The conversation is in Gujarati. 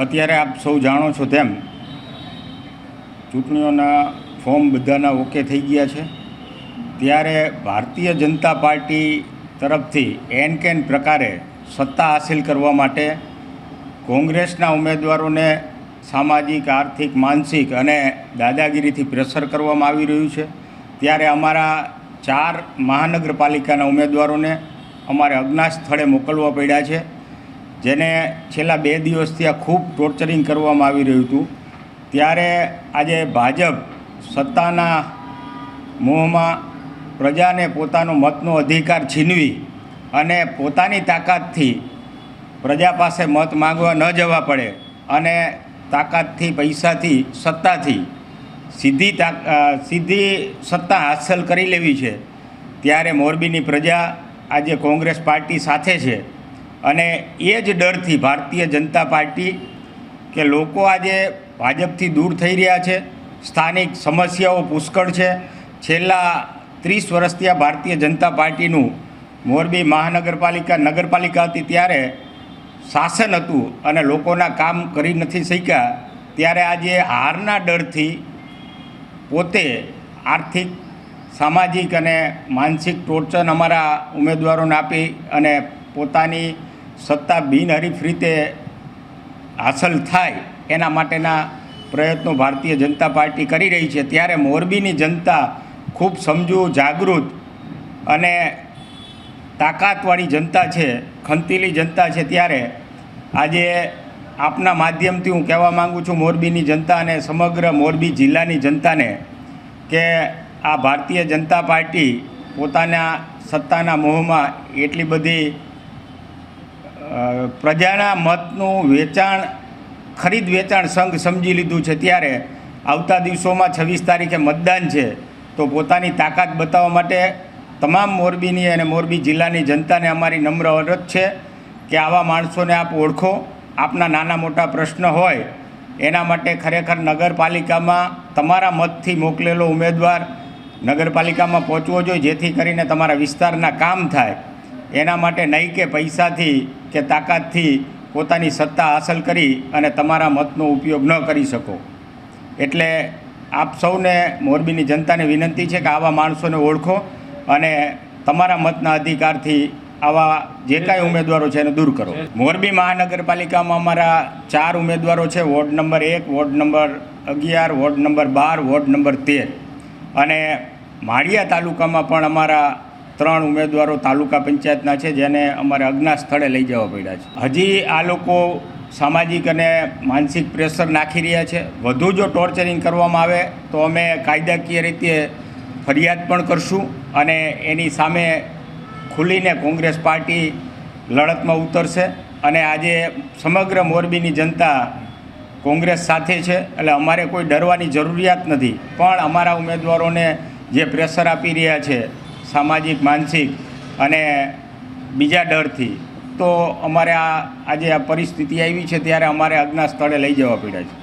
અત્યારે આપ સૌ જાણો છો તેમ ચૂંટણીઓના ફોર્મ બધાના ઓકે થઈ ગયા છે। ત્યારે ભારતીય જનતા પાર્ટી તરફથી એન કેન પ્રકારે સત્તા હાંસિલ કરવા માટે કોંગ્રેસના ઉમેદવારોને સામાજિક, આર્થિક, માનસિક અને દાદાગીરીથી પ્રેશર કરવામાં આવી રહ્યું છે। ત્યારે અમારા 4 મહાનગરપાલિકાના ઉમેદવારોને અમારે અજ્ઞાત સ્થળે મોકલવા પડ્યા છે, જેને છેલ્લા 2 દિવસથી આ ખૂબ ટોર્ચરિંગ કરવામાં આવી રહ્યું હતું। ત્યારે આજે ભાજપ સત્તાના મોહમાં પ્રજાને પોતાનો મતનો અધિકાર છીનવી અને પોતાની તાકાતથી પ્રજા પાસે મત માંગવા ન જવા પડે અને તાકાતથી, પૈસાથી, સત્તાથી સીધી સત્તા હાંસલ કરી લેવી છે। ત્યારે મોરબીની પ્રજા આજે કોંગ્રેસ પાર્ટી સાથે છે અને એ જ ડરથી ભારતીય જનતા પાર્ટી કે લોકો આજે ભાજપથી દૂર થઈ રહ્યા છે। સ્થાનિક સમસ્યાઓ પુષ્કળ છે। છેલ્લા 30 વર્ષથી આ ભારતીય જનતા પાર્ટીનું મોરબી મહાનગરપાલિકા, નગરપાલિકા હતી ત્યારે શાસન હતું અને લોકોના કામ કરી નથી શક્યા। ત્યારે આજે હારના ડરથી પોતે આર્થિક, સામાજિક અને માનસિક ટોર્ચર અમારા ઉમેદવારોને આપી અને પોતાની સત્તા બિનહરીફ રીતે હાંસલ થાય એના માટેના પ્રયત્નો ભારતીય જનતા પાર્ટી કરી રહી છે। ત્યારે મોરબીની જનતા ખૂબ સમજુ, જાગૃત અને તાકાતવાળી જનતા છે, ખંતીલી જનતા છે। ત્યારે આજે આપના માધ્યમથી હું કહેવા માગું છું મોરબીની જનતા અને સમગ્ર મોરબી જિલ્લાની જનતાને કે આ ભારતીય જનતા પાર્ટી પોતાના સત્તાના મોહમાં એટલી બધી પ્રજાના મતનું વેચાણ, ખરીદ વેચાણ સંઘ સમજી લીધું છે। ત્યારે આવતા દિવસોમાં 26 તારીખે મતદાન છે, તો પોતાની તાકાત બતાવવા માટે તમામ મોરબીની અને મોરબી જિલ્લાની જનતાને અમારી નમ્ર અરજ છે કે આવા માણસોને આપ ઓળખો। આપના નાના મોટા પ્રશ્ન હોય એના માટે ખરેખર નગરપાલિકામાં તમારા મતથી મોકલેલો ઉમેદવાર નગરપાલિકામાં પહોંચવો જોઈએ, જેથી કરીને તમારા વિસ્તારના કામ થાય। એના માટે નહીં કે પૈસાથી કે તાકાતથી પોતાની સત્તા હાંસલ કરી અને તમારા મતનો ઉપયોગ ન કરી શકો। એટલે આપ સૌને, મોરબીની જનતાને વિનંતી છે કે આવા માણસોને ઓળખો અને તમારા મતના અધિકારથી આવા જે કાંઈ ઉમેદવારો છે એને દૂર કરો। મોરબી મહાનગરપાલિકામાં અમારા 4 ઉમેદવારો છે, ward number 1, ward number 11, ward number 12, ward number 13 અને માળિયા તાલુકામાં પણ અમારા 3 ઉમેદવારો તાલુકા પંચાયતના છે, જેને અમારે અજ્ઞાત સ્થળે લઈ જવા પડ્યા છે। હજી આ લોકો સામાજિક અને માનસિક પ્રેશર નાખી રહ્યા છે। વધુ જો ટોર્ચરિંગ કરવામાં આવે તો અમે કાયદાકીય રીતે ફરિયાદ પણ કરશું અને એની સામે ખુલીને કોંગ્રેસ પાર્ટી લડતમાં ઉતરશે અને આજે સમગ્ર મોરબીની જનતા કોંગ્રેસ સાથે છે। એટલે અમારે કોઈ ડરવાની જરૂરિયાત નથી, પણ અમારા ઉમેદવારોને જે પ્રેશર આપી રહ્યા છે સામાજિક, માનસિક અને બીજા ડરથી, તો અમારે આજે આ પરિસ્થિતિ આવી છે ત્યારે અમારે અજ્ઞાત સ્થળે લઈ જવા પડ્યા છે।